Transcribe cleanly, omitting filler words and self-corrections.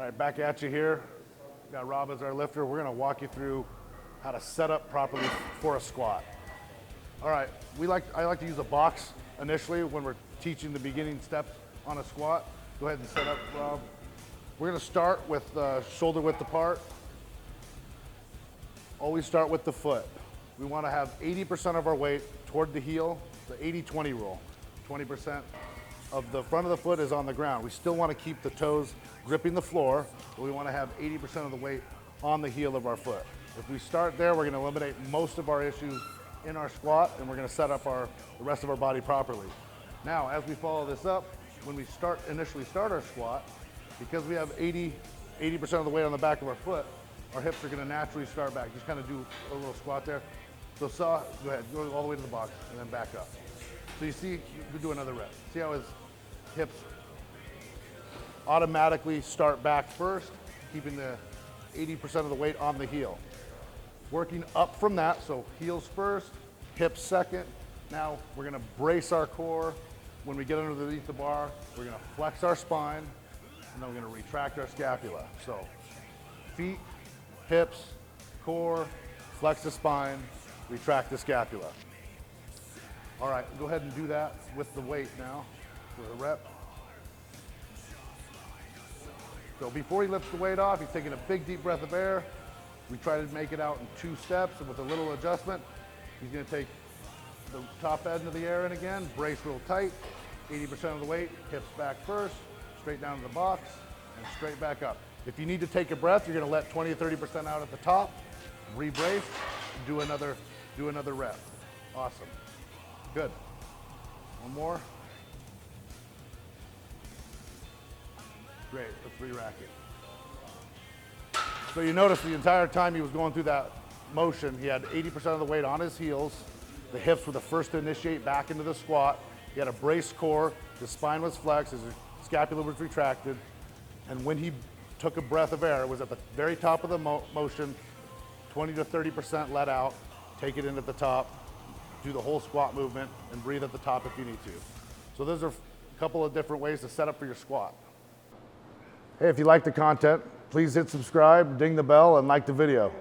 right, back at you here. Got Rob as our lifter. We're gonna walk you through how to set up properly for a squat. All right, I like to use a box initially when we're teaching the beginning steps on a squat. Go ahead and set up, Rob. We're gonna start with shoulder width apart. Always start with the foot. We wanna have 80% of our weight toward the heel, the 80-20 rule. 20% of the front of the foot is on the ground. We still wanna keep the toes gripping the floor, but we wanna have 80% of the weight on the heel of our foot. If we start there, we're gonna eliminate most of our issues in our squat, and we're gonna set up the rest of our body properly. Now, as we follow this up, when we initially start our squat, because we have 80% of the weight on the back of our foot, our hips are gonna naturally start back. Just kind of do a little squat there. So go ahead, go all the way to the box and then back up. So you see, we do another rep. See how his hips automatically start back first, keeping the 80% of the weight on the heel. Working up from that, so heels first, hips second. Now we're gonna brace our core. When we get underneath the bar, we're gonna flex our spine, and then we're gonna retract our scapula. So feet, hips, core, flex the spine, retract the scapula. All right, go ahead and do that with the weight now for a rep. So before he lifts the weight off, he's taking a big deep breath of air. We try to make it out in 2 steps, and with a little adjustment, he's gonna take the top end of the air in again, brace real tight, 80% of the weight, hips back first, straight down to the box, and straight back up. If you need to take a breath, you're gonna let 20 to 30% out at the top, re-brace, do another rep. Awesome. Good. One more. Great, let's re-rack it. So you notice the entire time he was going through that motion, he had 80% of the weight on his heels. The hips were the first to initiate back into the squat. He had a braced core, his spine was flexed, his scapula was retracted, and when he took a breath of air, it was at the very top of the motion, 20 to 30% let out, take it in at the top, do the whole squat movement, and breathe at the top if you need to. So those are a couple of different ways to set up for your squat. Hey, if you like the content, please hit subscribe, ding the bell, and like the video.